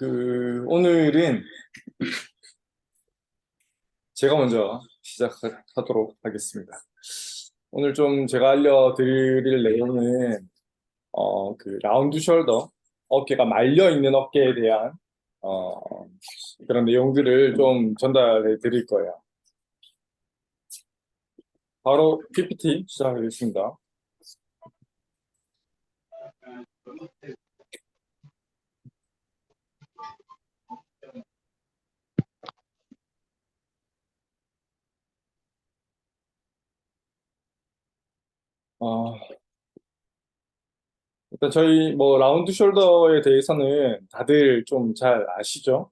오늘은 제가 먼저 시작하도록 하겠습니다. 오늘 좀 제가 알려드릴 내용은 라운드 숄더, 어깨가 말려 있는 어깨에 대한 어, 그런 내용들을 좀 전달해 드릴 거예요. 바로 PPT 시작하겠습니다. 어, 일단 저희 라운드 숄더에 대해서는 다들 좀 잘 아시죠?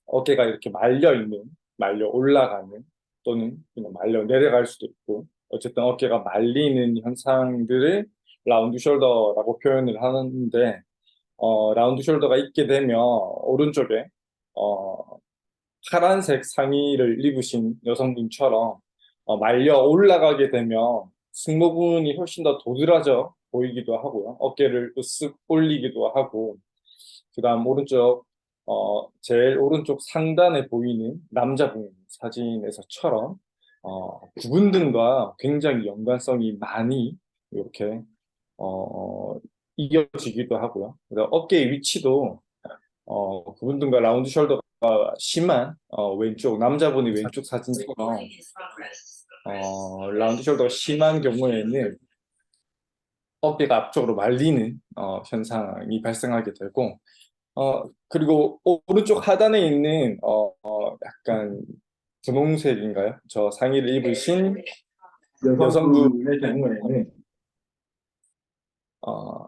어깨가 이렇게 말려 올라가는, 또는 그냥 말려 내려갈 수도 있고, 어쨌든 어깨가 말리는 현상들을 라운드 숄더라고 표현을 하는데, 라운드 숄더가 있게 되면 오른쪽에 어, 파란색 상의를 입으신 여성분처럼 말려 올라가게 되면 승모근이 훨씬 더 도드라져 보이기도 하고요. 어깨를 으쓱 올리기도 하고, 그다음 오른쪽 제일 오른쪽 상단에 보이는 남자분 사진에서처럼 구분등과 굉장히 연관성이 많이 이렇게 어, 이어지기도 하고요. 그다음 어깨의 위치도 구분등과 라운드 숄더가 심한 왼쪽 남자분의 왼쪽 사진처럼 라운드 숄더가 심한 경우에는 어깨가 앞쪽으로 말리는 현상이 발생하게 되고, 그리고 오른쪽 하단에 있는 약간 분홍색인가요? 저 상의를 입으신 여성분의 경우에는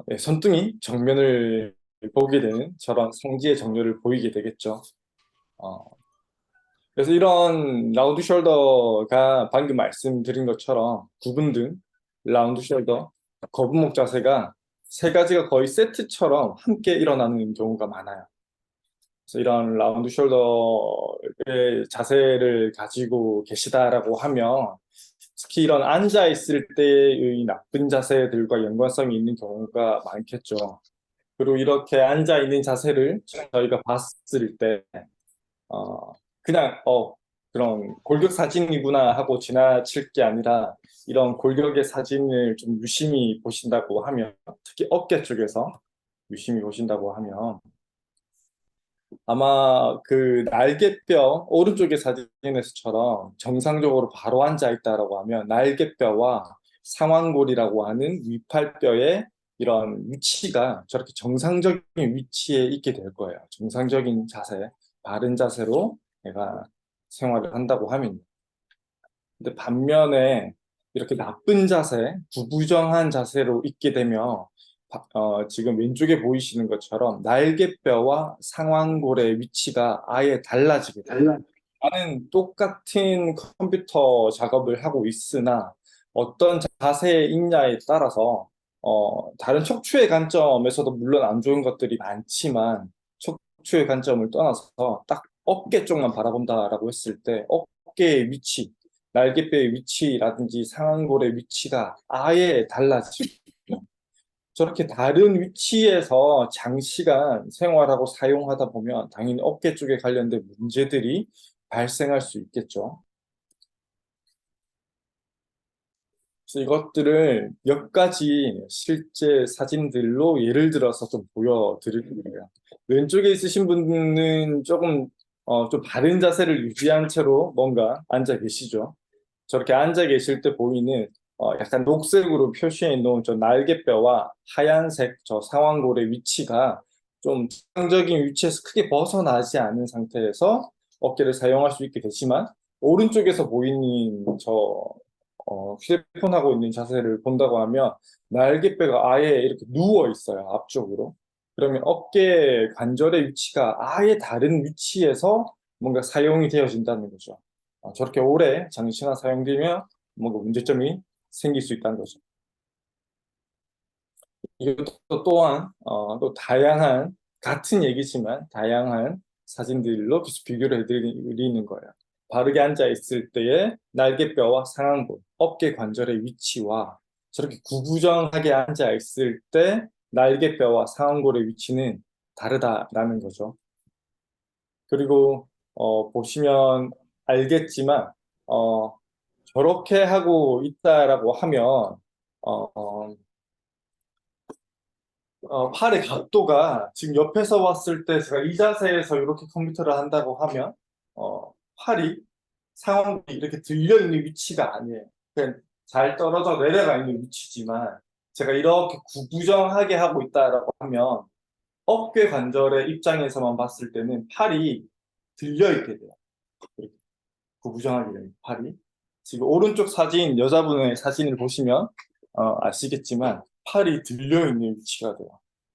네, 손등이 정면을 보게 되는 저런 성지의 정렬을 보이게 되겠죠. 어, 그래서 이런 라운드 숄더가 방금 말씀드린 것처럼 구분등, 라운드 숄더, 거북목 자세가 세 가지가 거의 세트처럼 함께 일어나는 경우가 많아요. 그래서 이런 라운드 숄더의 자세를 가지고 계시다라고 하면 특히 이런 앉아 있을 때의 나쁜 자세들과 연관성이 있는 경우가 많겠죠. 그리고 이렇게 앉아 있는 자세를 저희가 봤을 때 어, 그냥 그런 골격 사진이구나 하고 지나칠 게 아니라, 이런 골격의 사진을 좀 유심히 보신다고 하면, 특히 어깨 쪽에서 유심히 보신다고 하면 아마 그 날개뼈 오른쪽의 사진에서처럼 정상적으로 바로 앉아 있다라고 하면 날개뼈와 상완골이라고 하는 위팔뼈의 이런 위치가 저렇게 정상적인 위치에 있게 될 거예요. 정상적인 자세, 바른 자세로 내가 생활을 한다고 하면. 근데 반면에 이렇게 나쁜 자세, 부부정한 자세로 있게 되면 지금 왼쪽에 보이시는 것처럼 날개뼈와 상완골의 위치가 아예 달라지게 돼요. 나는 똑같은 컴퓨터 작업을 하고 있으나 어떤 자세에 있냐에 따라서 다른 척추의 관점에서도 물론 안 좋은 것들이 많지만, 척추의 관점을 떠나서 딱 어깨 쪽만 바라본다라고 했을 때 어깨의 위치, 날개뼈의 위치라든지 상완골의 위치가 아예 달라지고, 저렇게 다른 위치에서 장시간 생활하고 사용하다 보면 당연히 어깨 쪽에 관련된 문제들이 발생할 수 있겠죠. 그래서 이것들을 몇 가지 실제 사진들로 예를 들어서 좀 보여드릴 거예요. 왼쪽에 있으신 분은 조금 좀 바른 자세를 유지한 채로 뭔가 앉아 계시죠. 저렇게 앉아 계실 때 보이는 약간 녹색으로 표시해 놓은 저 날개뼈와 하얀색 저 상완골의 위치가 좀 정상적인 위치에서 크게 벗어나지 않은 상태에서 어깨를 사용할 수 있게 되지만, 오른쪽에서 보이는 저 휴대폰 하고 있는 자세를 본다고 하면 날개뼈가 아예 이렇게 누워 있어요, 앞쪽으로. 그러면 어깨 관절의 위치가 아예 다른 위치에서 뭔가 사용이 되어진다는 거죠. 저렇게 오래 장시간 사용되면 뭔가 문제점이 생길 수 있다는 거죠. 이것도 또한 또 다양한, 같은 얘기지만 다양한 사진들로 계속 비교를 해드리는 거예요. 바르게 앉아 있을 때의 날개뼈와 상완골, 어깨 관절의 위치와 저렇게 구부정하게 앉아 있을 때 날개뼈와 상완골의 위치는 다르다라는 거죠. 그리고 보시면 알겠지만 어, 저렇게 하고 있다라고 하면 어, 어, 팔의 각도가 지금 옆에서 봤을 때 제가 이 자세에서 이렇게 컴퓨터를 한다고 하면 팔이 상완이 이렇게 들려 있는 위치가 아니에요. 그냥 잘 떨어져 내려가 있는 위치지만 제가 이렇게 구부정하게 하고 있다라고 하면 어깨 관절의 입장에서만 봤을 때는 팔이 들려 있게 돼요. 이렇게 구부정하게 되는 팔이. 지금 오른쪽 사진, 여자분의 사진을 보시면 아시겠지만 팔이 들려 있는 위치가 돼요.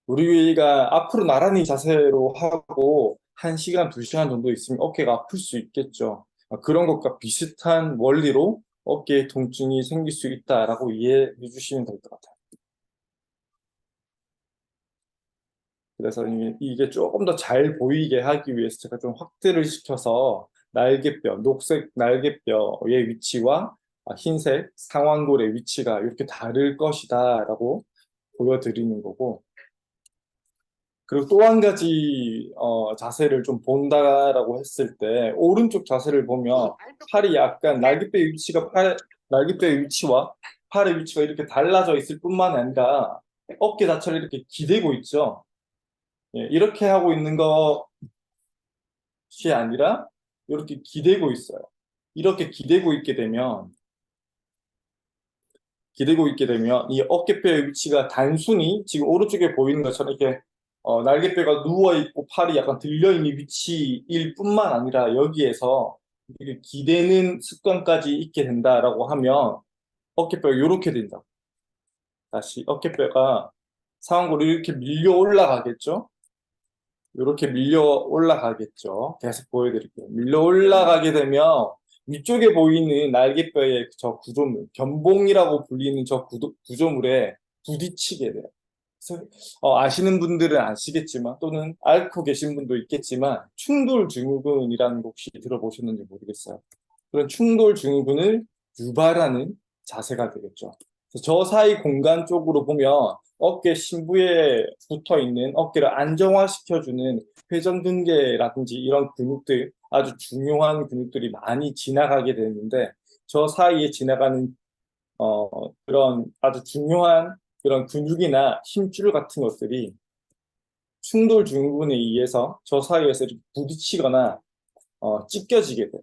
우리가 앞으로 나란히 자세로 하고 1시간, 2시간 정도 있으면 어깨가 아플 수 있겠죠. 그런 것과 비슷한 원리로 어깨에 통증이 생길 수 있다라고 이해해 주시면 될 것 같아요. 그래서 이게 조금 더 잘 보이게 하기 위해서 제가 좀 확대를 시켜서 날개뼈, 녹색 날개뼈의 위치와 흰색 상완골의 위치가 이렇게 다를 것이다 라고 보여드리는 거고, 그리고 또 한 가지 자세를 좀 본다라고 했을 때 오른쪽 자세를 보면 팔이 약간 날개뼈의 위치와 팔의 위치가 이렇게 달라져 있을 뿐만 아니라 어깨 자체를 이렇게 기대고 있죠. 예, 이렇게 하고 있는 것이 아니라 이렇게 기대고 있어요. 이렇게 기대고 있게 되면 이 어깨뼈의 위치가 단순히 지금 오른쪽에 보이는 것처럼 이렇게 날개뼈가 누워 있고 팔이 약간 들려 있는 위치일 뿐만 아니라 여기에서 이렇게 기대는 습관까지 있게 된다라고 하면 어깨뼈가 이렇게 된다. 다시 어깨뼈가 상완골이 이렇게 밀려 올라가겠죠? 이렇게 밀려 올라가겠죠. 계속 보여드릴게요. 밀려 올라가게 되면 위쪽에 보이는 날개뼈의 저 구조물, 견봉이라고 불리는 저 구조물에 부딪히게 돼요. 그래서 아시는 분들은 아시겠지만 또는 앓고 계신 분도 있겠지만 충돌 증후군이라는 거 혹시 들어보셨는지 모르겠어요. 그런 충돌 증후군을 유발하는 자세가 되겠죠. 그래서 저 사이 공간 쪽으로 보면 어깨 심부에 붙어 있는 어깨를 안정화시켜주는 회전근개라든지 이런 근육들, 아주 중요한 근육들이 많이 지나가게 되는데 저 사이에 지나가는 그런 아주 중요한 그런 근육이나 힘줄 같은 것들이 충돌 증후군에 의해서 저 사이에서 이렇게 부딪히거나 찢겨지게 돼.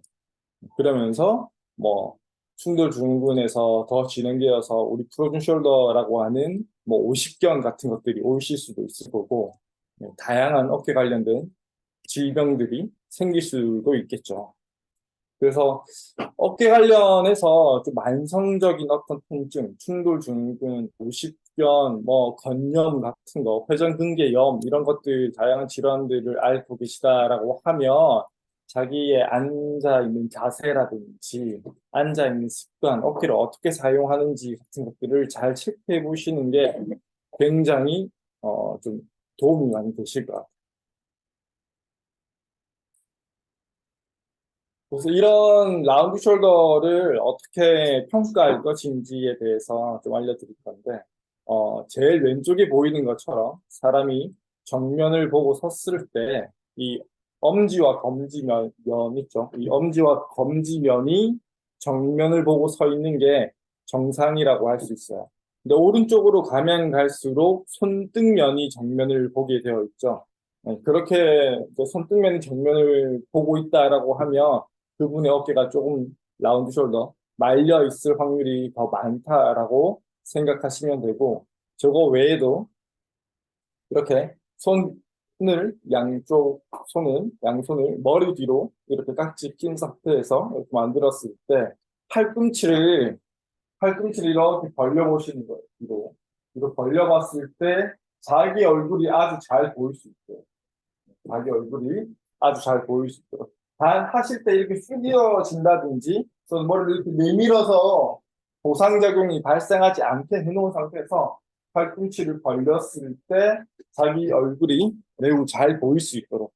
그러면서 뭐 충돌 증후군에서 더 진행되어서 우리 프로즌 숄더라고 하는 뭐 오십견 같은 것들이 오실 수도 있을 거고, 다양한 어깨 관련된 질병들이 생길 수도 있겠죠. 그래서 어깨 관련해서 좀 만성적인 어떤 통증, 충돌 증후군, 오십견, 뭐 건염 같은 거, 회전근개염 이런 것들 다양한 질환들을 앓고 계시다라고 하면 자기의 앉아 있는 자세라든지 앉아 있는 습관, 어깨를 어떻게 사용하는지 같은 것들을 잘 체크해 보시는 게 굉장히 좀 도움이 많이 되실 것 같아요. 그래서 이런 라운드 숄더를 어떻게 평가할 것인지에 대해서 좀 알려드릴 건데, 제일 왼쪽에 보이는 것처럼 사람이 정면을 보고 섰을 때, 이 엄지와 검지면 있죠. 이 엄지와 검지면이 정면을 보고 서 있는 게 정상이라고 할 수 있어요. 근데 오른쪽으로 가면 갈수록 손등면이 정면을 보게 되어 있죠. 그렇게 이제 손등면이 정면을 보고 있다라고 하면 그분의 어깨가 조금 라운드 숄더 말려 있을 확률이 더 많다라고 생각하시면 되고, 저거 외에도 이렇게 양손을 머리 뒤로 이렇게 깍지 낀 상태에서 이렇게 만들었을 때 팔꿈치를 이렇게 벌려보시는 거예요. 뒤로 벌려봤을 때 자기 얼굴이 아주 잘 보일 수 있어요. 자기 얼굴이 아주 잘 보일 수 있도록. 단 하실 때 이렇게 숙여진다든지, 또는 머리를 이렇게 내밀어서 보상작용이 발생하지 않게 해놓은 상태에서 팔꿈치를 벌렸을 때 자기 얼굴이 매우 잘 보일 수 있도록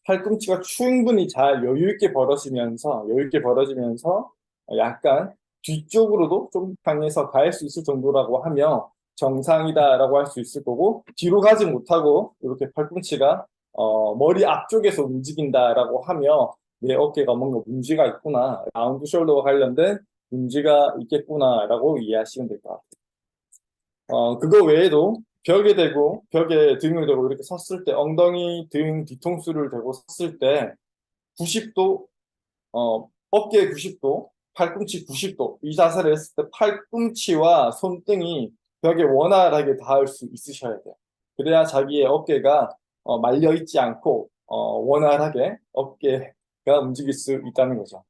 팔꿈치가 충분히 잘 여유 있게 벌어지면서 약간 뒤쪽으로도 좀 향해서 갈 수 있을 정도라고 하면 정상이다라고 할 수 있을 거고, 뒤로 가지 못하고 이렇게 팔꿈치가 머리 앞쪽에서 움직인다라고 하며 내 어깨가 뭔가 문제가 있구나, 라운드 숄더와 관련된 문제가 있겠구나라고 이해하시면 될 것 같아요. 그거 외에도 벽에 대고 벽에 등을 대고 이렇게 섰을 때 엉덩이 등 뒤통수를 대고 섰을 때 90도, 어깨 90도, 팔꿈치 90도, 이 자세를 했을 때 팔꿈치와 손등이 벽에 원활하게 닿을 수 있으셔야 돼요. 그래야 자기의 어깨가 말려 있지 않고 원활하게 어깨가 움직일 수 있다는 거죠.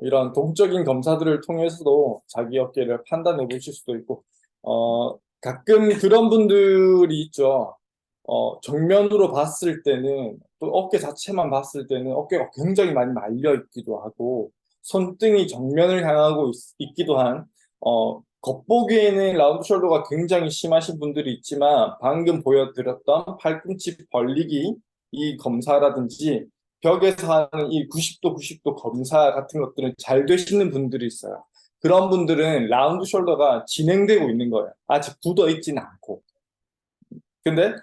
이런 동적인 검사들을 통해서도 자기 어깨를 판단해 보실 수도 있고, 가끔 그런 분들이 있죠. 정면으로 봤을 때는, 또 어깨 자체만 봤을 때는 어깨가 굉장히 많이 말려 있기도 하고, 손등이 정면을 향하고 있기도 한, 겉보기에는 라운드 숄더가 굉장히 심하신 분들이 있지만, 방금 보여드렸던 팔꿈치 벌리기, 이 검사라든지, 벽에서 하는 이 90도, 90도 검사 같은 것들은 잘 되시는 분들이 있어요. 그런 분들은 라운드 숄더가 진행되고 있는 거예요. 아직 굳어 있지는 않고. 근데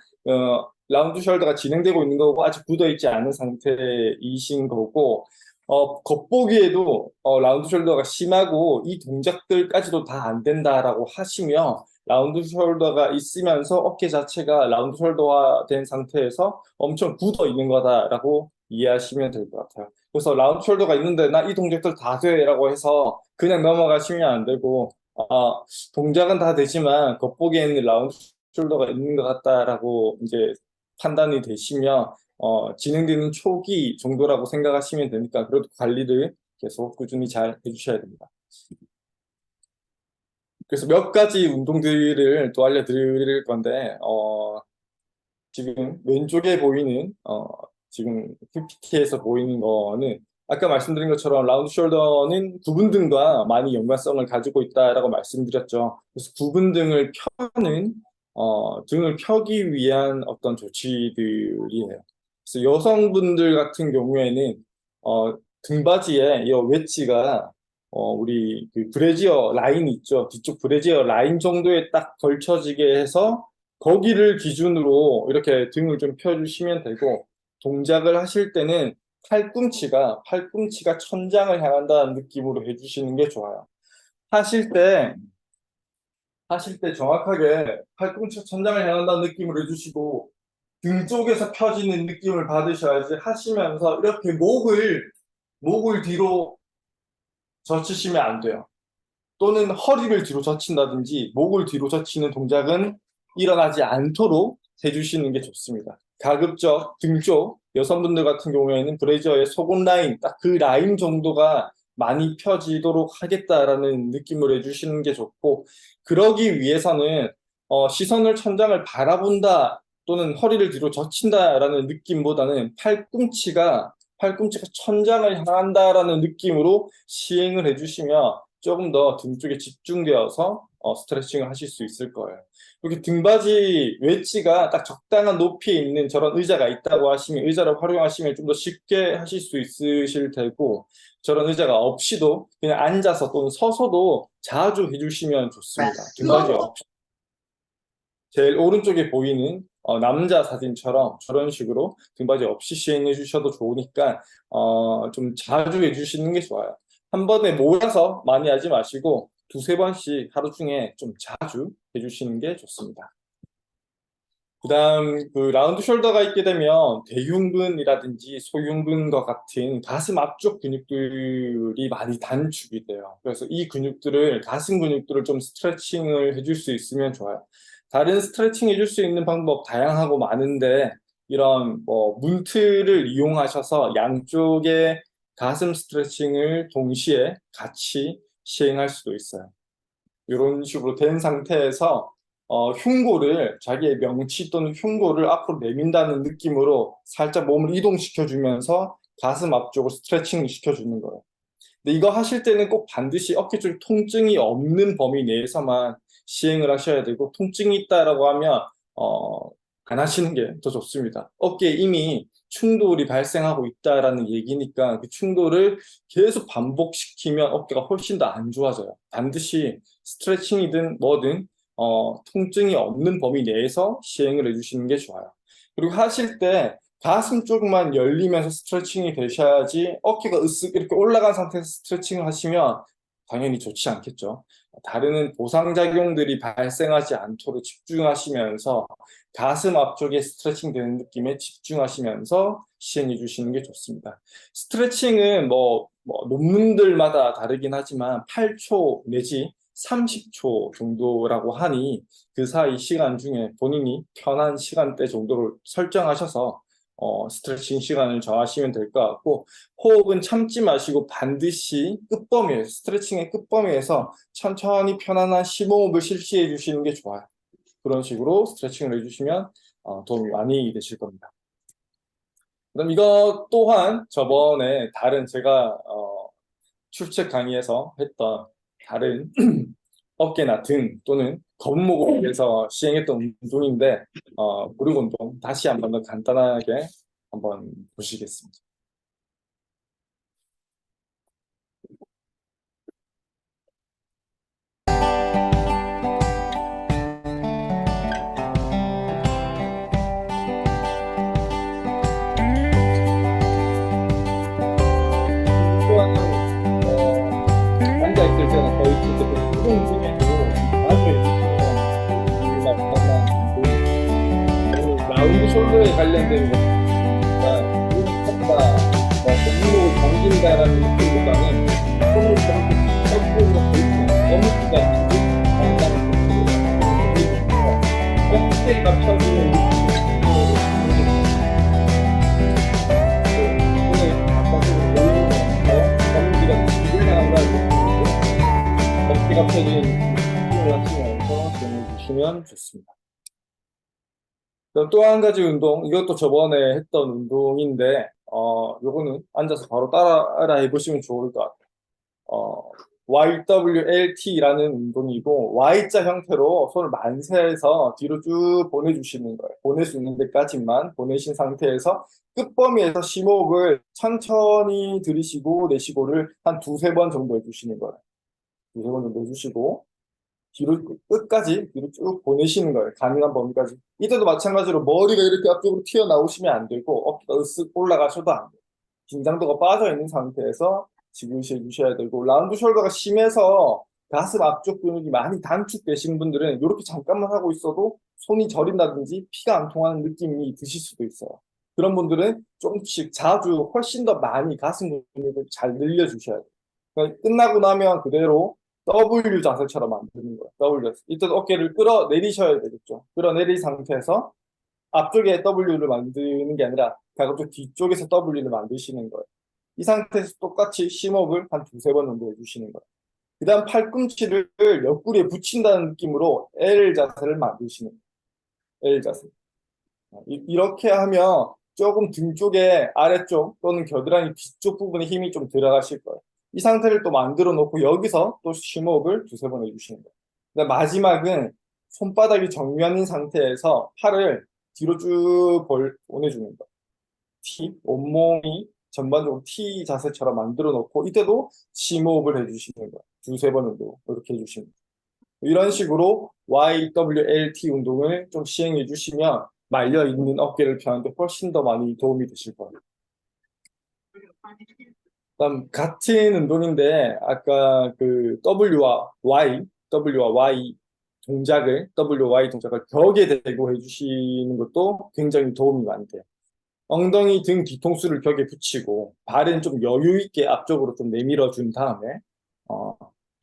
라운드 숄더가 진행되고 있는 거고 아직 굳어 있지 않은 상태이신 거고, 겉보기에도 라운드 숄더가 심하고 이 동작들까지도 다 안 된다라고 하시며, 라운드 숄더가 있으면서 어깨 자체가 라운드 숄더화 된 상태에서 엄청 굳어 있는 거다라고 이해하시면 될 것 같아요. 그래서 라운드 숄더가 있는데 나 이 동작들 다 돼라고 해서 그냥 넘어가시면 안 되고, 동작은 다 되지만 겉보기에는 라운드 숄더가 있는 것 같다라고 이제 판단이 되시면 진행되는 초기 정도라고 생각하시면 되니까, 그래도 관리를 계속 꾸준히 잘 해주셔야 됩니다. 그래서 몇 가지 운동들을 또 알려드릴 건데, 지금 왼쪽에 보이는 지금 PPT에서 보이는 거는 아까 말씀드린 것처럼 라운드 숄더는 구분등과 많이 연관성을 가지고 있다라고 말씀드렸죠. 그래서 구분등을 펴는 등을 펴기 위한 어떤 조치들이에요. 그래서 여성분들 같은 경우에는 등받이에 이 웨지가 우리 그 브래지어 라인 있죠. 뒤쪽 브래지어 라인 정도에 딱 걸쳐지게 해서 거기를 기준으로 이렇게 등을 좀 펴주시면 되고, 동작을 하실 때는 팔꿈치가 천장을 향한다는 느낌으로 해주시는 게 좋아요. 하실 때 정확하게 팔꿈치가 천장을 향한다는 느낌으로 해주시고 등 쪽에서 펴지는 느낌을 받으셔야지, 하시면서 이렇게 목을 뒤로 젖히시면 안 돼요. 또는 허리를 뒤로 젖힌다든지 목을 뒤로 젖히는 동작은 일어나지 않도록 해주시는 게 좋습니다. 가급적 등 쪽, 여성분들 같은 경우에는 브래지어의 속옷 라인, 딱 그 라인 정도가 많이 펴지도록 하겠다라는 느낌으로 해주시는 게 좋고, 그러기 위해서는 시선을 천장을 바라본다 또는 허리를 뒤로 젖힌다라는 느낌보다는 팔꿈치가 천장을 향한다라는 느낌으로 시행을 해주시면 조금 더 등 쪽에 집중되어서 스트레칭을 하실 수 있을 거예요. 이렇게 등받이 웨지가 딱 적당한 높이에 있는 저런 의자가 있다고 하시면, 의자를 활용하시면 좀 더 쉽게 하실 수 있으실 테고, 저런 의자가 없이도 그냥 앉아서 또는 서서도 자주 해주시면 좋습니다. 등받이 없이. 제일 오른쪽에 보이는 남자 사진처럼 저런 식으로 등받이 없이 시행해 주셔도 좋으니까 좀 자주 해주시는 게 좋아요. 한 번에 몰아서 많이 하지 마시고 두세 번씩 하루 중에 좀 자주 해주시는 게 좋습니다. 그다음 그 라운드 숄더가 있게 되면 대흉근이라든지 소흉근과 같은 가슴 앞쪽 근육들이 많이 단축이 돼요. 그래서 이 근육들을, 가슴 근육들을 좀 스트레칭을 해줄 수 있으면 좋아요. 다른 스트레칭 해줄 수 있는 방법 다양하고 많은데, 이런 뭐 문틀을 이용하셔서 양쪽의 가슴 스트레칭을 동시에 같이 시행할 수도 있어요. 이런 식으로 된 상태에서 흉골을, 자기의 명치 또는 흉골을 앞으로 내민다는 느낌으로 살짝 몸을 이동시켜 주면서 가슴 앞쪽을 스트레칭 시켜주는 거예요. 근데 이거 하실 때는 꼭 반드시 어깨 쪽에 통증이 없는 범위 내에서만 시행을 하셔야 되고, 통증이 있다라고 하면 안 하시는 게 더 좋습니다. 어깨에 이미 충돌이 발생하고 있다라는 얘기니까 그 충돌을 계속 반복시키면 어깨가 훨씬 더 안 좋아져요. 반드시 스트레칭이든 뭐든 통증이 없는 범위 내에서 시행을 해주시는 게 좋아요. 그리고 하실 때 가슴 쪽만 열리면서 스트레칭이 되셔야지 어깨가 으쓱 이렇게 올라간 상태에서 스트레칭을 하시면 당연히 좋지 않겠죠. 다른 보상작용들이 발생하지 않도록 집중하시면서 가슴 앞쪽에 스트레칭 되는 느낌에 집중하시면서 시행해 주시는 게 좋습니다. 스트레칭은 논문들마다 다르긴 하지만 8초 내지 30초 정도라고 하니 그 사이 시간 중에 본인이 편한 시간대 정도를 설정하셔서 스트레칭 시간을 정하시면 될 것 같고, 호흡은 참지 마시고 반드시 끝범위에서, 스트레칭의 끝범위에서 천천히 편안한 심호흡을 실시해 주시는 게 좋아요. 그런 식으로 스트레칭을 해주시면 도움이 많이 되실 겁니다. 그럼 이것 또한 저번에 다른 제가 출첵 강의에서 했던 다른 어깨나 등 또는 겉목을 위해서 시행했던 운동인데 무릎 운동 다시 한 번 더 간단하게 한번 보시겠습니다. 또한 앉아있을 때는 거의 진짜 그 운동 중에도 라운드 숄더에 관련된 것보다 무릎과 겉목을 당긴다라는 느낌보다는 손을 이렇게 거꾸로 들고 어묵기가 어깨가 펴지는 느낌으로 손을 바깥으로 올리면서 어묵기가 들어간다는 느낌으로 어깨가 펴지는 느낌을 하시면서 진행해 주시면 좋습니다. 그럼 또 한 가지 운동, 이것도 저번에 했던 운동인데, 요거는 앉아서 바로 따라 해보시면 좋을 것 같아요. YWLT라는 운동이고, Y자 형태로 손을 만세해서 뒤로 쭉 보내주시는 거예요. 보낼 수 있는 데까지만 보내신 상태에서 끝범위에서 심호흡을 천천히 들이쉬고 내쉬고를 한 두세 번 정도 해주시는 거예요. 두세 번 정도 해주시고, 뒤로 끝까지 뒤로 쭉 보내시는 거예요. 가능한 범위까지. 이때도 마찬가지로 머리가 이렇게 앞쪽으로 튀어나오시면 안 되고 어깨가 으쓱 올라가셔도 안 돼요. 긴장도가 빠져 있는 상태에서 지그시 해주셔야 되고, 라운드 숄더가 심해서 가슴 앞쪽 근육이 많이 단축되신 분들은 이렇게 잠깐만 하고 있어도 손이 저린다든지 피가 안 통하는 느낌이 드실 수도 있어요. 그런 분들은 조금씩 자주 훨씬 더 많이 가슴 근육을 잘 늘려주셔야 돼요. 그러니까 끝나고 나면 그대로 W 자세처럼 만드는 거예요. W 자세. 이때도 어깨를 끌어내리셔야 되겠죠. 끌어내린 상태에서 앞쪽에 W를 만드는 게 아니라 가급적 뒤쪽에서 W를 만드시는 거예요. 이 상태에서 똑같이 심호흡을 한 두세 번 정도 해주시는 거예요. 그 다음 팔꿈치를 옆구리에 붙인다는 느낌으로 L 자세를 만드시는 거예요. L 자세. 이렇게 하면 조금 등 쪽에 아래쪽 또는 겨드랑이 뒤쪽 부분에 힘이 좀 들어가실 거예요. 이 상태를 또 만들어 놓고 여기서 또 심호흡을 두세 번 해주시는 거예요. 그다음 마지막은 손바닥이 정면인 상태에서 팔을 뒤로 쭉 보내주는 거예요. T, 온몸이 전반적으로 T 자세처럼 만들어 놓고 이때도 심호흡을 해주시는 거예요. 두세 번 정도 이렇게 해주시는 거예요. 이런 식으로 YWLT 운동을 좀 시행해 주시면 말려있는 어깨를 펴는데 훨씬 더 많이 도움이 되실 거예요. 그다음 같은 운동인데 아까 그 W와 Y 동작을 벽에 대고 해주시는 것도 굉장히 도움이 많이 돼요. 엉덩이 등 뒤통수를 벽에 붙이고 발은 좀 여유 있게 앞쪽으로 좀 내밀어 준 다음에 어,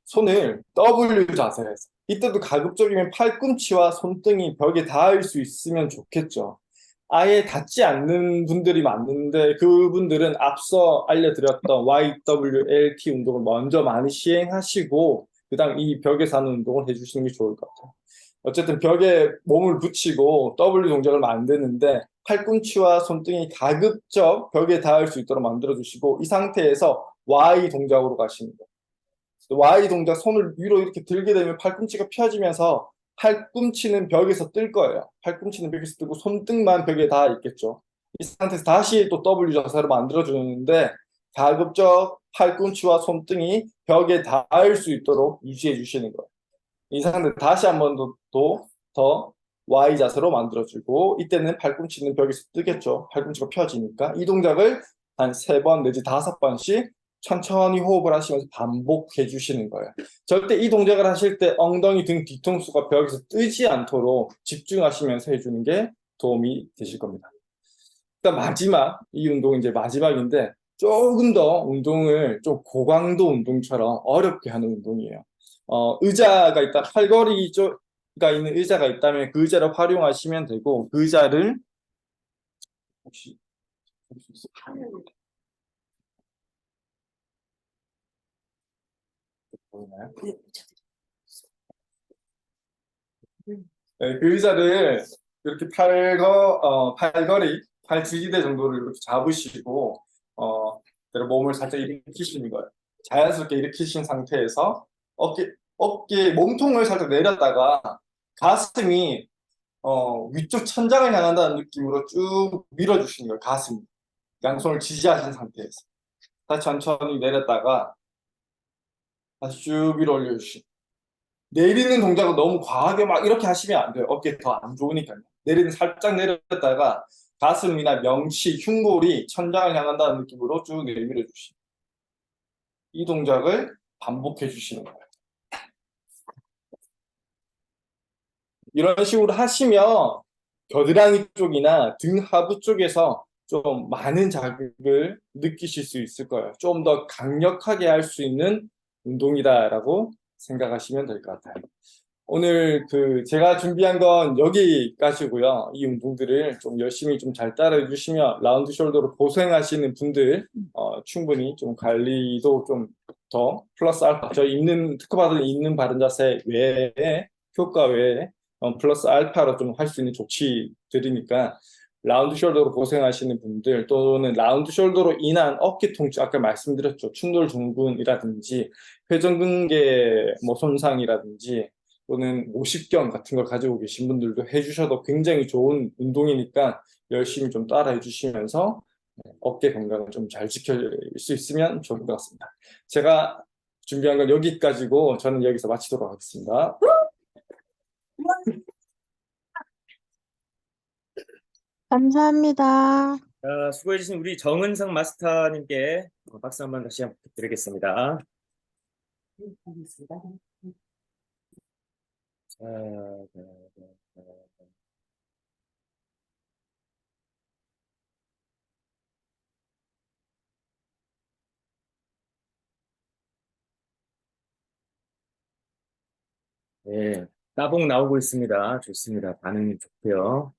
손을 W 자세에서 이때도 가급적이면 팔꿈치와 손등이 벽에 닿을 수 있으면 좋겠죠. 아예 닿지 않는 분들이 많은데 그분들은 앞서 알려드렸던 YWLT 운동을 먼저 많이 시행하시고 그다음 이 벽에서 하는 운동을 해주시는 게 좋을 것 같아요. 어쨌든 벽에 몸을 붙이고 W 동작을 만드는데 팔꿈치와 손등이 가급적 벽에 닿을 수 있도록 만들어주시고 이 상태에서 Y 동작으로 가시는 거예요. Y 동작 손을 위로 이렇게 들게 되면 팔꿈치가 펴지면서 팔꿈치는 벽에서 뜰 거예요. 팔꿈치는 벽에서 뜨고 손등만 벽에 닿아 있겠죠. 이 상태에서 다시 또 W 자세로 만들어주는데 가급적 팔꿈치와 손등이 벽에 닿을 수 있도록 유지해 주시는 거예요. 이 상태 다시 한 번 더 Y 자세로 만들어주고 이때는 팔꿈치는 벽에서 뜨겠죠. 팔꿈치가 펴지니까 이 동작을 한 3번 내지 5번씩 천천히 호흡을 하시면서 반복해 주시는 거예요. 절대 이 동작을 하실 때 엉덩이 등 뒤통수가 벽에서 뜨지 않도록 집중하시면서 해주는 게 도움이 되실 겁니다. 일단 마지막 이 운동은 이제 마지막인데 조금 더 운동을 좀 고강도 운동처럼 어렵게 하는 운동이에요. 의자가 있다, 팔걸이 쪽가 있는 의자가 있다면 그 의자를 활용하시면 되고 그 의자를 혹시 볼 수 있을까요? 보이나요? 네, 그 의자를 이렇게 팔걸이, 팔지지대 정도를 이렇게 잡으시고, 그대로 몸을 살짝 일으키시는 거예요. 자연스럽게 일으키신 상태에서 어깨, 몸통을 살짝 내렸다가 가슴이, 위쪽 천장을 향한다는 느낌으로 쭉 밀어주시는 거예요. 가슴. 양손을 지지하신 상태에서. 다시 천천히 내렸다가 다시 쭉 위로 올려주시고. 내리는 동작은 너무 과하게 막 이렇게 하시면 안 돼요. 어깨 더 안 좋으니까요. 살짝 내렸다가 가슴이나 명치, 흉골이 천장을 향한다는 느낌으로 쭉 내밀어 주시고 이 동작을 반복해 주시는 거예요. 이런 식으로 하시면 겨드랑이 쪽이나 등 하부 쪽에서 좀 많은 자극을 느끼실 수 있을 거예요. 좀 더 강력하게 할 수 있는 운동이다라고 생각하시면 될 것 같아요. 오늘 제가 준비한 건 여기까지고요. 이 운동들을 좀 열심히 좀 잘 따라해 주시면 라운드 숄더로 고생하시는 분들 충분히 좀 관리도 좀 더 플러스 알파 저 특허받은 있는 바른 자세 외에 효과 외에 플러스 알파로 좀 할 수 있는 조치들이니까 라운드 숄더로 고생하시는 분들 또는 라운드 숄더로 인한 어깨 통증 아까 말씀드렸죠. 충돌 증후군이라든지 회전근개 뭐 손상이라든지 또는 모식경 같은 걸 가지고 계신 분들도 해주셔도 굉장히 좋은 운동이니까 열심히 좀 따라 해주시면서 어깨 건강을 좀 잘 지킬 수 있으면 좋을 것 같습니다. 제가 준비한 건 여기까지고 저는 여기서 마치도록 하겠습니다. 감사합니다. 수고해주신 우리 정은성 마스터님께 박수 한번 다시 한번 부탁드리겠습니다. 자, 네, 따봉 나오고 있습니다. 좋습니다. 반응이 좋고요.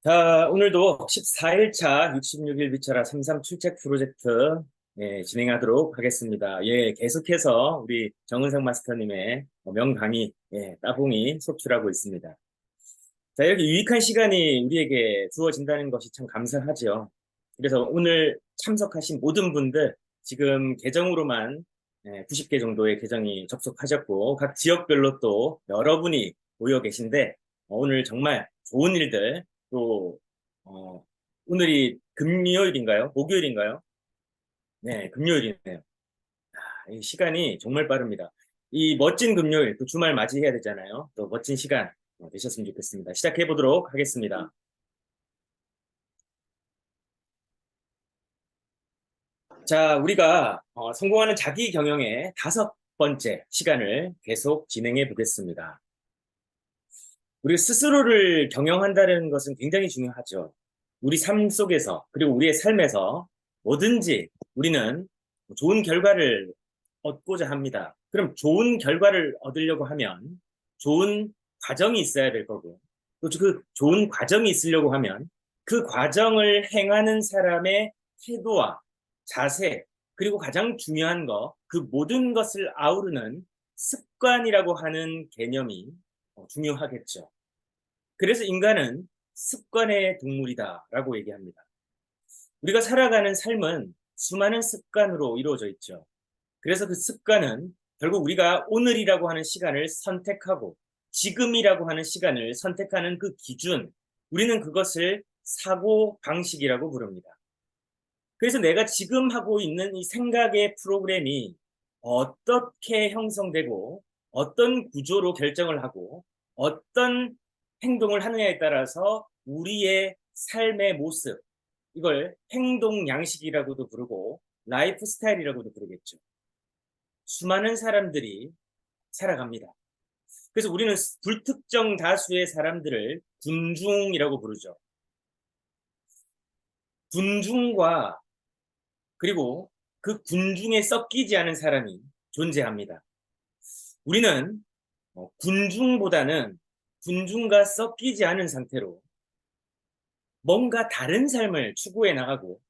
자, 오늘도 14일차 66일 비쳐라 33 출첵 프로젝트 진행하도록 하겠습니다. 예, 계속해서 우리 정은성 마스터님의 명강의, 따봉이 속출하고 있습니다. 자, 이렇게 유익한 시간이 우리에게 주어진다는 것이 참 감사하죠. 그래서 오늘 참석하신 모든 분들 지금 계정으로만 90개 정도의 계정이 접속하셨고 각 지역별로 또 여러분이 모여 계신데 오늘 정말 좋은 일들 또 오늘이 금요일인가요? 목요일인가요? 네, 금요일이네요. 이 시간이 정말 빠릅니다. 이 멋진 금요일, 또 주말 맞이해야 되잖아요. 또 멋진 시간 되셨으면 좋겠습니다. 시작해 보도록 하겠습니다. 자, 우리가 성공하는 자기 경영의 5번째 시간을 계속 진행해 보겠습니다. 우리 스스로를 경영한다는 것은 굉장히 중요하죠. 우리 삶 속에서 그리고 우리의 삶에서 뭐든지 우리는 좋은 결과를 얻고자 합니다. 그럼 좋은 결과를 얻으려고 하면 좋은 과정이 있어야 될 거고 또 그 좋은 과정이 있으려고 하면 그 과정을 행하는 사람의 태도와 자세 그리고 가장 중요한 거 그 모든 것을 아우르는 습관이라고 하는 개념이 중요하겠죠. 그래서 인간은 습관의 동물이다라고 얘기합니다. 우리가 살아가는 삶은 수많은 습관으로 이루어져 있죠. 그래서 그 습관은 결국 우리가 오늘이라고 하는 시간을 선택하고 지금이라고 하는 시간을 선택하는 그 기준, 우리는 그것을 사고 방식이라고 부릅니다. 그래서 내가 지금 하고 있는 이 생각의 프로그램이 어떻게 형성되고 어떤 구조로 결정을 하고 어떤 행동을 하느냐에 따라서 우리의 삶의 모습, 이걸 행동 양식이라고도 부르고 라이프 스타일이라고도 부르겠죠. 수많은 사람들이 살아갑니다. 그래서 우리는 불특정 다수의 사람들을 군중이라고 부르죠. 군중과 그리고 그 군중에 섞이지 않은 사람이 존재합니다. 우리는 군중보다는 군중과 섞이지 않은 상태로 뭔가 다른 삶을 추구해 나가고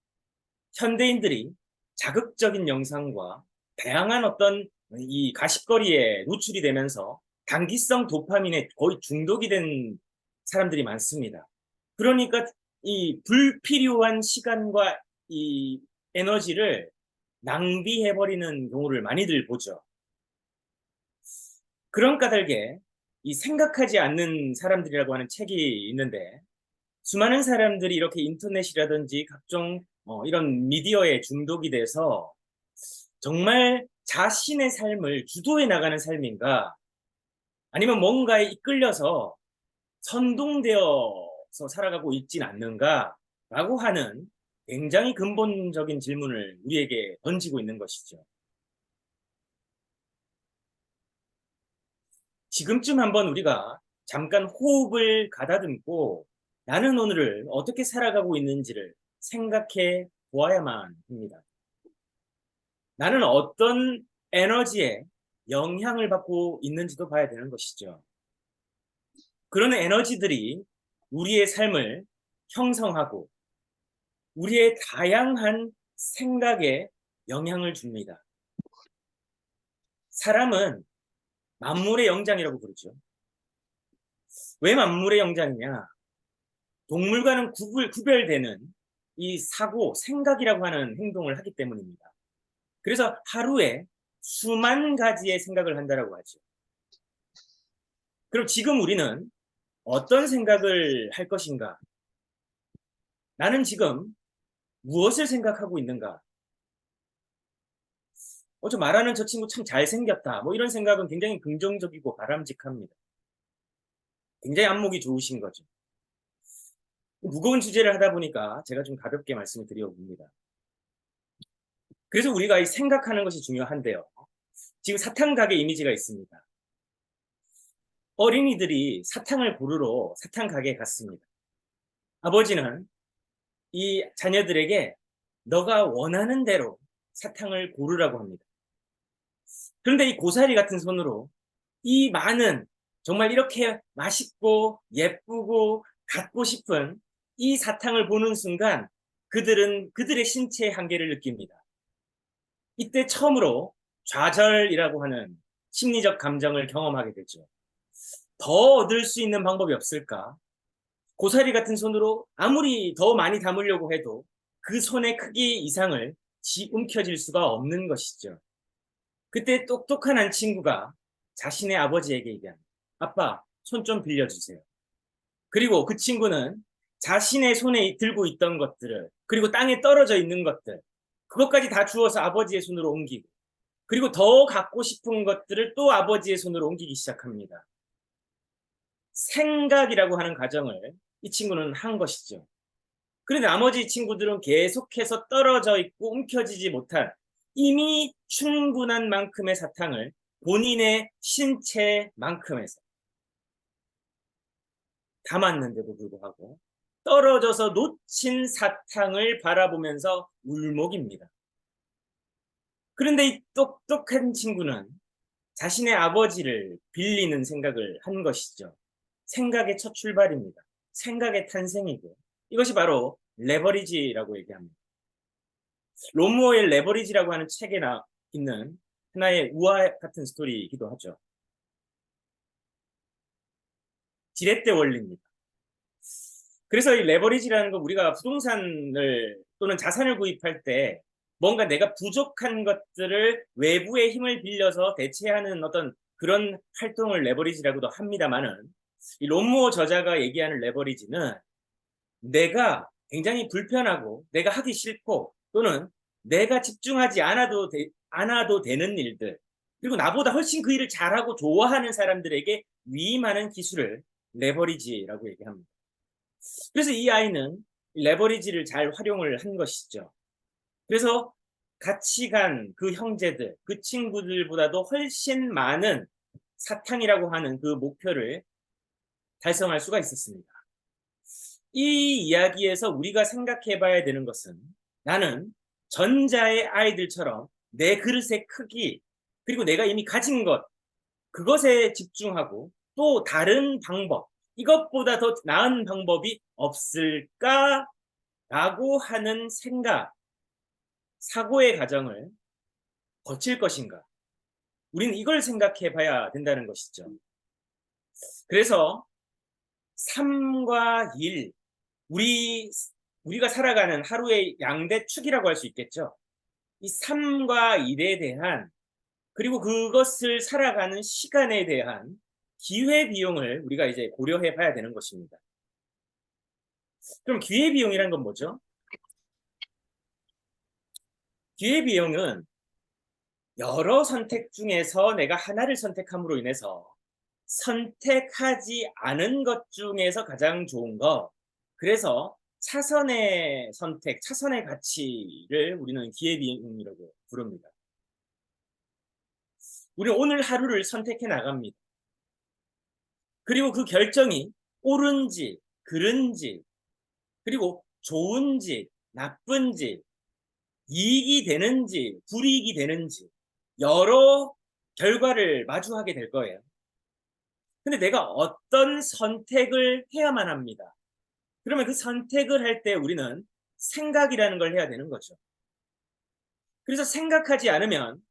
현대인들이 자극적인 영상과 다양한 어떤 이 가십거리에 노출이 되면서 단기성 도파민에 거의 중독이 된 사람들이 많습니다. 그러니까 이 불필요한 시간과 이 에너지를 낭비해버리는 경우를 많이들 보죠. 그런 까닭에 이 생각하지 않는 사람들이라고 하는 책이 있는데 수많은 사람들이 이렇게 인터넷이라든지 각종 이런 미디어에 중독이 돼서 정말 자신의 삶을 주도해 나가는 삶인가 아니면 뭔가에 이끌려서 선동되어서 살아가고 있진 않는가 라고 하는 굉장히 근본적인 질문을 우리에게 던지고 있는 것이죠. 지금쯤 한번 우리가 잠깐 호흡을 가다듬고 나는 오늘을 어떻게 살아가고 있는지를 생각해 보아야만 합니다. 나는 어떤 에너지에 영향을 받고 있는지도 봐야 되는 것이죠. 그런 에너지들이 우리의 삶을 형성하고 우리의 다양한 생각에 영향을 줍니다. 사람은 만물의 영장이라고 부르죠. 왜 만물의 영장이냐? 동물과는 구별되는 이 사고, 생각이라고 하는 행동을 하기 때문입니다. 그래서 하루에 수만 가지의 생각을 한다고 하죠. 그럼 지금 우리는 어떤 생각을 할 것인가? 나는 지금 무엇을 생각하고 있는가? 저 말하는 저 친구 참 잘생겼다. 뭐 이런 생각은 굉장히 긍정적이고 바람직합니다. 굉장히 안목이 좋으신 거죠. 무거운 주제를 하다 보니까 제가 좀 가볍게 말씀을 드려봅니다. 그래서 우리가 이 생각하는 것이 중요한데요. 지금 사탕 가게 이미지가 있습니다. 어린이들이 사탕을 고르러 사탕 가게에 갔습니다. 아버지는 이 자녀들에게 너가 원하는 대로 사탕을 고르라고 합니다. 그런데 이 고사리 같은 손으로 이 많은 정말 이렇게 맛있고 예쁘고 갖고 싶은 이 사탕을 보는 순간 그들은 그들의 신체의 한계를 느낍니다. 이때 처음으로 좌절이라고 하는 심리적 감정을 경험하게 되죠. 더 얻을 수 있는 방법이 없을까? 고사리 같은 손으로 아무리 더 많이 담으려고 해도 그 손의 크기 이상을 움켜쥘 수가 없는 것이죠. 그때 똑똑한 한 친구가 자신의 아버지에게 얘기합니다. 아빠, 손 좀 빌려주세요. 그리고 그 친구는 자신의 손에 들고 있던 것들을 그리고 땅에 떨어져 있는 것들 그것까지 다 주워서 아버지의 손으로 옮기고 그리고 더 갖고 싶은 것들을 또 아버지의 손으로 옮기기 시작합니다. 생각이라고 하는 과정을 이 친구는 한 것이죠. 그런데 나머지 친구들은 계속해서 떨어져 있고 움켜쥐지 못한 이미 충분한 만큼의 사탕을 본인의 신체만큼에서 담았는데도 불구하고 떨어져서 놓친 사탕을 바라보면서 울먹입니다. 그런데 이 똑똑한 친구는 자신의 아버지를 빌리는 생각을 한 것이죠. 생각의 첫 출발입니다. 생각의 탄생이고 이것이 바로 레버리지라고 얘기합니다. 롬모어의 레버리지라고 하는 책에 있는 하나의 우화 같은 스토리이기도 하죠. 지렛대 원리입니다. 그래서 이 레버리지라는 건 우리가 부동산을 또는 자산을 구입할 때 뭔가 내가 부족한 것들을 외부의 힘을 빌려서 대체하는 어떤 그런 활동을 레버리지라고도 합니다만은, 이 론모어 저자가 얘기하는 레버리지는 내가 굉장히 불편하고 내가 하기 싫고 또는 내가 집중하지 않아도 되는 일들, 그리고 나보다 훨씬 그 일을 잘하고 좋아하는 사람들에게 위임하는 기술을 레버리지라고 얘기합니다. 그래서 이 아이는 레버리지를 잘 활용을 한 것이죠. 그래서 가치관, 그 형제들, 그 친구들보다도 훨씬 많은 사탕이라고 하는 그 목표를 달성할 수가 있었습니다. 이 이야기에서 우리가 생각해 봐야 되는 것은, 나는 전자의 아이들처럼 내 그릇의 크기, 그리고 내가 이미 가진 것, 그것에 집중하고 또 다른 방법, 이것보다 더 나은 방법이 없을까라고 하는 생각, 사고의 과정을 거칠 것인가. 우리는 이걸 생각해 봐야 된다는 것이죠. 그래서 삶과 일, 우리가 살아가는 하루의 양대축이라고 할 수 있겠죠. 이 삶과 일에 대한, 그리고 그것을 살아가는 시간에 대한 기회비용을 우리가 이제 고려해 봐야 되는 것입니다. 그럼 기회비용이란 건 뭐죠? 기회비용은 여러 선택 중에서 내가 하나를 선택함으로 인해서 선택하지 않은 것 중에서 가장 좋은 것, 그래서 차선의 선택, 차선의 가치를 우리는 기회비용이라고 부릅니다. 우리는 오늘 하루를 선택해 나갑니다. 그리고 그 결정이 옳은지, 그른지, 그리고 좋은지, 나쁜지, 이익이 되는지, 불이익이 되는지, 여러 결과를 마주하게 될 거예요. 근데 내가 어떤 선택을 해야만 합니다. 그러면 그 선택을 할 때 우리는 생각이라는 걸 해야 되는 거죠. 그래서 생각하지 않으면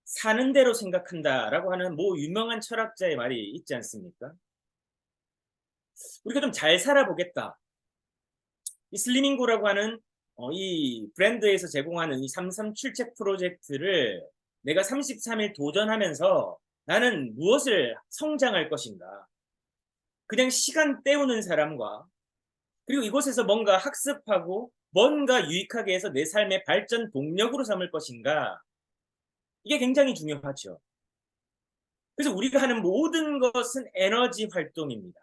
사는 대로 생각한다라고 하는 유명한 철학자의 말이 있지 않습니까? 우리가 좀 잘 살아보겠다. 이 슬리밍고라고 하는 이 브랜드에서 제공하는 이 33 출첵 프로젝트를 내가 33일 도전하면서 나는 무엇을 성장할 것인가? 그냥 시간 때우는 사람과, 그리고 이곳에서 뭔가 학습하고 뭔가 유익하게 해서 내 삶의 발전 동력으로 삼을 것인가? 이게 굉장히 중요하죠. 그래서 우리가 하는 모든 것은 에너지 활동입니다.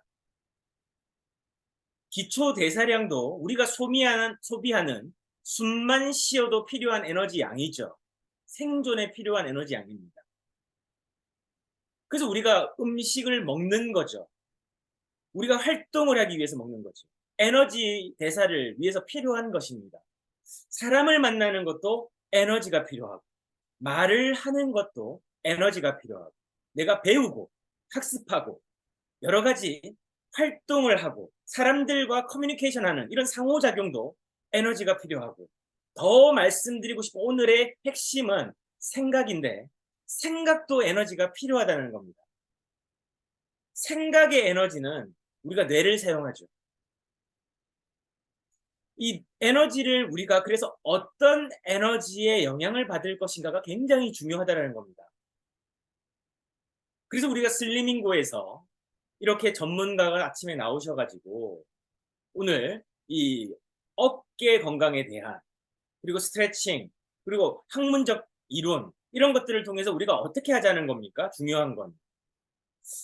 기초 대사량도 우리가 소비하는 숨만 쉬어도 필요한 에너지 양이죠. 생존에 필요한 에너지 양입니다. 그래서 우리가 음식을 먹는 거죠. 우리가 활동을 하기 위해서 먹는 거죠. 에너지 대사를 위해서 필요한 것입니다. 사람을 만나는 것도 에너지가 필요하고, 말을 하는 것도 에너지가 필요하고, 내가 배우고 학습하고 여러 가지 활동을 하고 사람들과 커뮤니케이션하는 이런 상호작용도 에너지가 필요하고, 더 말씀드리고 싶은 오늘의 핵심은 생각인데, 생각도 에너지가 필요하다는 겁니다. 생각의 에너지는 우리가 뇌를 사용하죠. 이 에너지를 우리가 그래서 어떤 에너지에 영향을 받을 것인가가 굉장히 중요하다는 겁니다. 그래서 우리가 슬리밍고에서 이렇게 전문가가 아침에 나오셔가지고 오늘 이 어깨 건강에 대한, 그리고 스트레칭, 그리고 학문적 이론, 이런 것들을 통해서 우리가 어떻게 하자는 겁니까? 중요한 건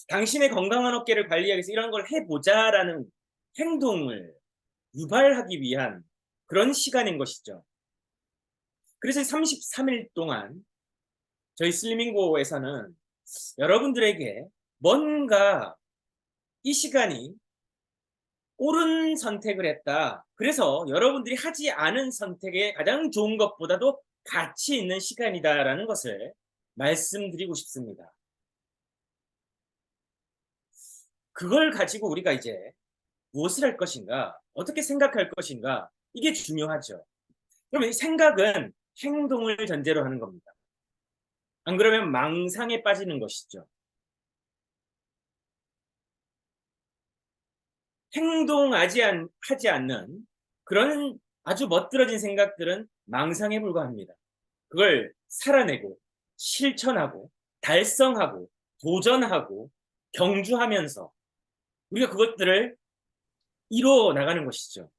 당신의 건강한 어깨를 관리하기 위해서 이런 걸 해보자라는 행동을 유발하기 위한 그런 시간인 것이죠. 그래서 33일 동안 저희 슬리밍고에서는 여러분들에게 뭔가 이 시간이 옳은 선택을 했다, 그래서 여러분들이 하지 않은 선택에 가장 좋은 것보다도 가치 있는 시간이다라는 것을 말씀드리고 싶습니다. 그걸 가지고 우리가 이제 무엇을 할 것인가, 어떻게 생각할 것인가, 이게 중요하죠. 그러면 이 생각은 행동을 전제로 하는 겁니다. 안 그러면 망상에 빠지는 것이죠. 하지 않는 그런 아주 멋들어진 생각들은 망상에 불과합니다. 그걸 살아내고 실천하고 달성하고 도전하고 경주하면서 우리가 그것들을 이루어 나가는 것이죠.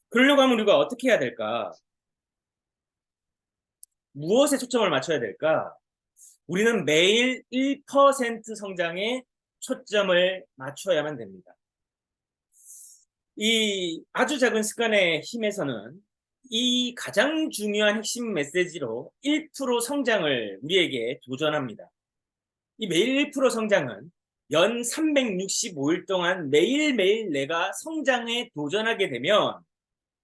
그러려고 하면 우리가 어떻게 해야 될까? 무엇에 초점을 맞춰야 될까? 우리는 매일 1% 성장에 초점을 맞춰야만 됩니다. 이 아주 작은 습관의 힘에서는 이 가장 중요한 핵심 메시지로 1% 성장을 우리에게 도전합니다. 이 매일 1% 성장은 연 365일 동안 매일매일 내가 성장에 도전하게 되면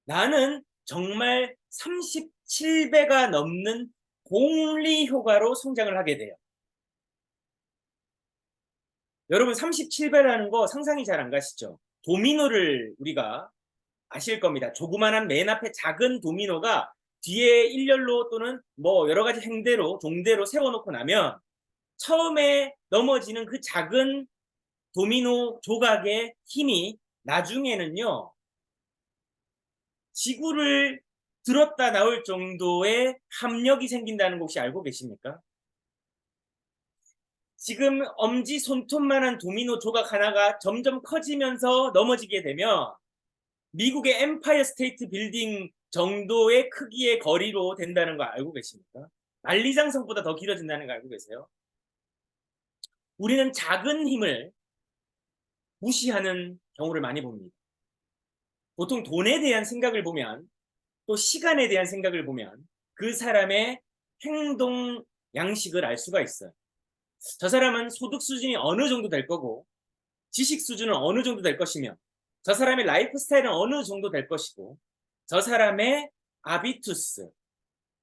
나는 정말 37배가 넘는 복리 효과로 성장을 하게 돼요. 여러분 37배라는 거 상상이 잘 안 가시죠? 도미노를 우리가 아실 겁니다. 조그만한 맨 앞에 작은 도미노가 뒤에 일렬로 또는 뭐 여러 가지 행대로 종대로 세워놓고 나면 처음에 넘어지는 그 작은 도미노 조각의 힘이 나중에는요 지구를 들었다 나올 정도의 합력이 생긴다는 거 혹시 알고 계십니까? 지금 엄지 손톱만한 도미노 조각 하나가 점점 커지면서 넘어지게 되면 미국의 엠파이어 스테이트 빌딩 정도의 크기의 거리로 된다는 거 알고 계십니까? 만리장성보다 더 길어진다는 거 알고 계세요? 우리는 작은 힘을 무시하는 경우를 많이 봅니다. 보통 돈에 대한 생각을 보면 또 시간에 대한 생각을 보면 그 사람의 행동 양식을 알 수가 있어요. 저 사람은 소득 수준이 어느 정도 될 거고 지식 수준은 어느 정도 될 것이며 저 사람의 라이프 스타일은 어느 정도 될 것이고 저 사람의 아비투스,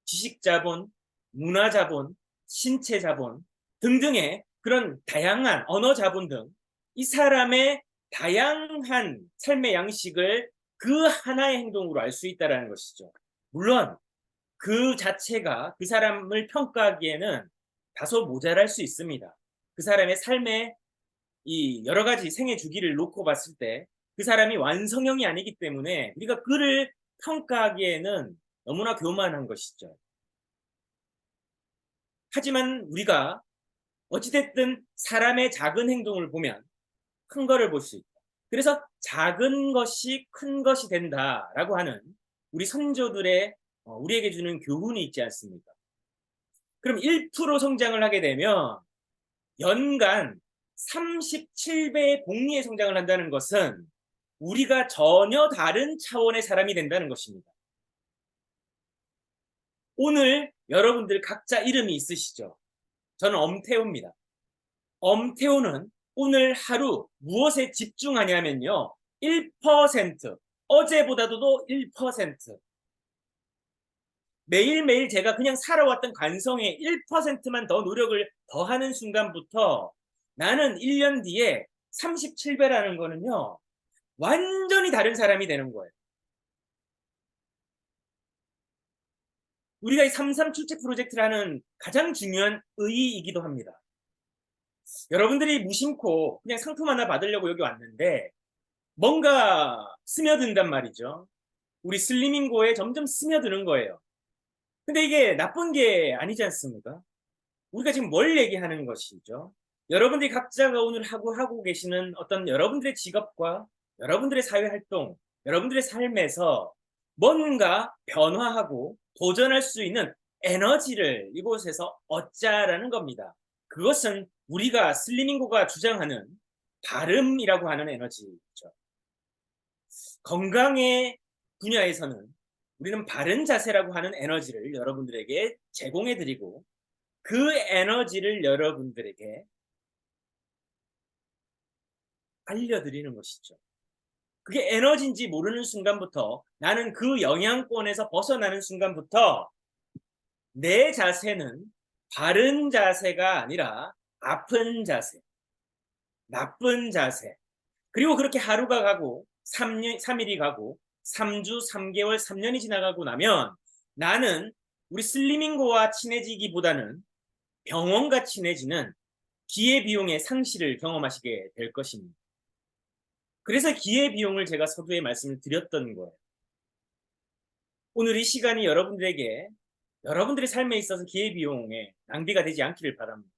지식 자본, 문화 자본, 신체 자본 등등의 그런 다양한 언어 자본 등 이 사람의 다양한 삶의 양식을 그 하나의 행동으로 알 수 있다는 것이죠. 물론 그 자체가 그 사람을 평가하기에는 다소 모자랄 수 있습니다. 그 사람의 삶의 이 여러 가지 생애 주기를 놓고 봤을 때 그 사람이 완성형이 아니기 때문에 우리가 그를 평가하기에는 너무나 교만한 것이죠. 하지만 우리가 어찌됐든 사람의 작은 행동을 보면 큰 거를 볼 수 있다. 그래서 작은 것이 큰 것이 된다라고 하는 우리 선조들의 우리에게 주는 교훈이 있지 않습니까? 그럼 1% 성장을 하게 되면 연간 37배의 복리의 성장을 한다는 것은 우리가 전혀 다른 차원의 사람이 된다는 것입니다. 오늘 여러분들 각자 이름이 있으시죠? 저는 엄태호입니다. 엄태호는 오늘 하루 무엇에 집중하냐면요. 1%, 어제보다도 1%. 매일매일 제가 그냥 살아왔던 관성에 1%만 더 노력을 더하는 순간부터 나는 1년 뒤에 37배라는 거는요. 완전히 다른 사람이 되는 거예요. 우리가 이 3.3 출첵 프로젝트를 하는 가장 중요한 의의이기도 합니다. 여러분들이 무심코 그냥 상품 하나 받으려고 여기 왔는데 뭔가 스며든단 말이죠. 우리 슬리밍고에 점점 스며드는 거예요. 근데 이게 나쁜 게 아니지 않습니까? 우리가 지금 뭘 얘기하는 것이죠? 여러분들이 각자가 오늘 하고 계시는 어떤 여러분들의 직업과 여러분들의 사회활동, 여러분들의 삶에서 뭔가 변화하고 도전할 수 있는 에너지를 이곳에서 얻자라는 겁니다. 그것은 우리가 슬리밍고가 주장하는 바름이라고 하는 에너지죠. 건강의 분야에서는 우리는 바른 자세라고 하는 에너지를 여러분들에게 제공해드리고 그 에너지를 여러분들에게 알려드리는 것이죠. 그게 에너지인지 모르는 순간부터 나는 그 영향권에서 벗어나는 순간부터 내 자세는 바른 자세가 아니라 아픈 자세, 나쁜 자세. 그리고 그렇게 하루가 가고 3일이 가고 3주, 3개월, 3년이 지나가고 나면 나는 우리 슬리밍고와 친해지기보다는 병원과 친해지는 기회비용의 상실을 경험하시게 될 것입니다. 그래서 기회비용을 제가 서두에 말씀을 드렸던 거예요. 오늘 이 시간이 여러분들에게 여러분들의 삶에 있어서 기회비용에 낭비가 되지 않기를 바랍니다.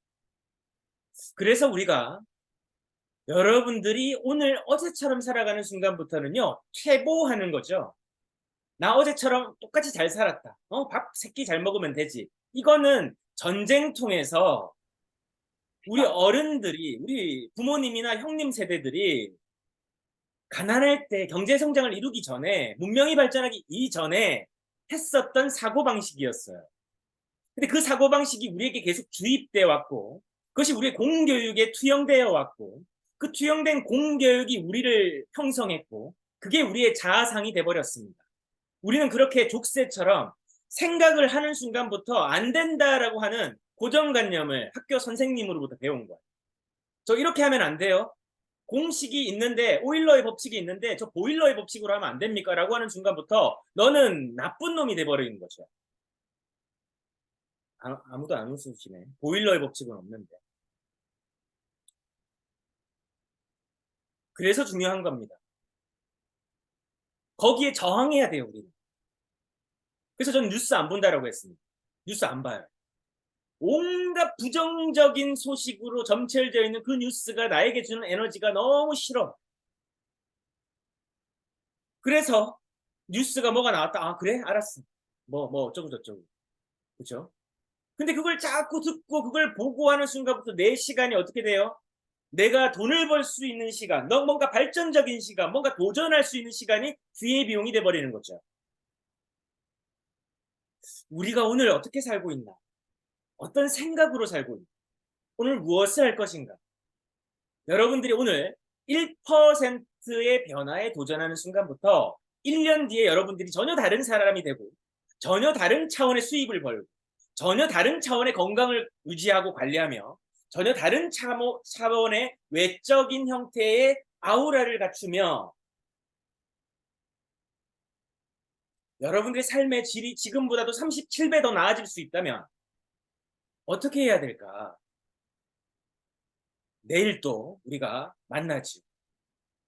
그래서 우리가 여러분들이 오늘 어제처럼 살아가는 순간부터는요, 퇴보하는 거죠. 나 어제처럼 똑같이 잘 살았다. 밥 세끼 잘 먹으면 되지. 이거는 전쟁통에서 우리 어른들이, 우리 부모님이나 형님 세대들이 가난할 때 경제 성장을 이루기 전에, 문명이 발전하기 이전에 했었던 사고방식이었어요. 근데 그 사고방식이 우리에게 계속 주입되어 왔고, 그것이 우리의 공교육에 투영되어 왔고, 그 투영된 공교육이 우리를 형성했고, 그게 우리의 자아상이 돼버렸습니다. 우리는 그렇게 족쇄처럼 생각을 하는 순간부터 안 된다라고 하는 고정관념을 학교 선생님으로부터 배운 거예요. 저 이렇게 하면 안 돼요. 공식이 있는데, 오일러의 법칙이 있는데 저 보일러의 법칙으로 하면 안 됩니까? 라고 하는 순간부터 너는 나쁜 놈이 돼버리는 거죠. 아무도 안 웃으시네. 보일러의 법칙은 없는데. 그래서 중요한 겁니다. 거기에 저항해야 돼요, 우리는. 그래서 저는 뉴스 안 본다라고 했습니다. 뉴스 안 봐요. 온갖 부정적인 소식으로 점철되어 있는 그 뉴스가 나에게 주는 에너지가 너무 싫어. 그래서 뉴스가 뭐가 나왔다. 아, 그래? 알았어. 뭐 어쩌고 저쩌고. 그죠? 근데 그걸 자꾸 듣고 그걸 보고 하는 순간부터 내 시간이 어떻게 돼요? 내가 돈을 벌 수 있는 시간, 뭔가 발전적인 시간, 뭔가 도전할 수 있는 시간이 기회 비용이 돼버리는 거죠. 우리가 오늘 어떻게 살고 있나? 어떤 생각으로 살고 있나? 오늘 무엇을 할 것인가? 여러분들이 오늘 1%의 변화에 도전하는 순간부터 1년 뒤에 여러분들이 전혀 다른 사람이 되고 전혀 다른 차원의 수입을 벌고 전혀 다른 차원의 건강을 유지하고 관리하며 전혀 다른 차원의 외적인 형태의 아우라를 갖추며 여러분들의 삶의 질이 지금보다도 37배 더 나아질 수 있다면 어떻게 해야 될까? 내일 또 우리가 만나지.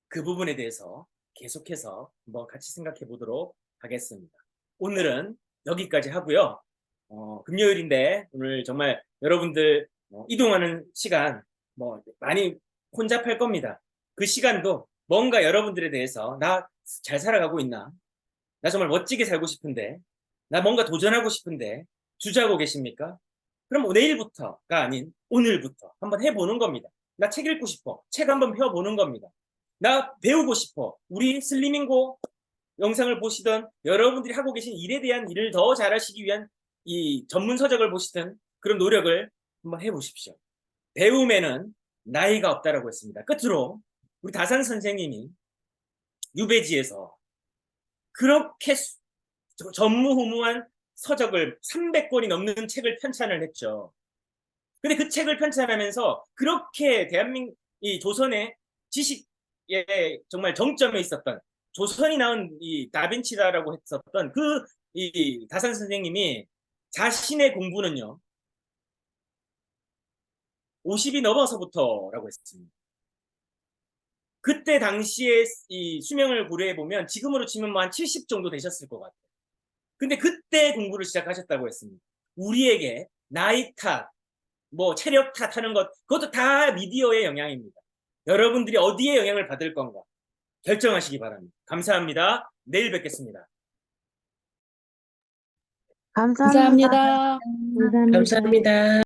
그 부분에 대해서 계속해서 한번 같이 생각해 보도록 하겠습니다. 오늘은 여기까지 하고요. 금요일인데 오늘 정말 여러분들 이동하는 시간 많이 혼잡할 겁니다. 그 시간도 뭔가 여러분들에 대해서 나 잘 살아가고 있나? 나 정말 멋지게 살고 싶은데 나 뭔가 도전하고 싶은데 주저하고 계십니까? 그럼 내일부터가 아닌 오늘부터 한번 해보는 겁니다. 나 책 읽고 싶어. 책 한번 펴보는 겁니다. 나 배우고 싶어. 우리 슬리밍고 영상을 보시던 여러분들이 하고 계신 일에 대한 일을 더 잘하시기 위한 이 전문 서적을 보시든 그런 노력을 한번 해보십시오. 배움에는 나이가 없다라고 했습니다. 끝으로 우리 다산 선생님이 유배지에서 그렇게 전무후무한 서적을 300권이 넘는 책을 편찬을 했죠. 근데 그 책을 편찬하면서 그렇게 대한민국 이 조선의 지식의 정말 정점에 있었던 조선이 낳은 이 다빈치다라고 했었던 그 이 다산 선생님이 자신의 공부는요 50이 넘어서부터라고 했습니다. 그때 당시에 이 수명을 고려해 보면 지금으로 치면 뭐 한 70 정도 되셨을 것 같아요. 근데 그때 공부를 시작하셨다고 했습니다. 우리에게 나이 탓, 체력 탓하는 것, 그것도 다 미디어의 영향입니다. 여러분들이 어디에 영향을 받을 건가 결정하시기 바랍니다. 감사합니다. 내일 뵙겠습니다. 감사합니다. 감사합니다. 감사합니다. 감사합니다.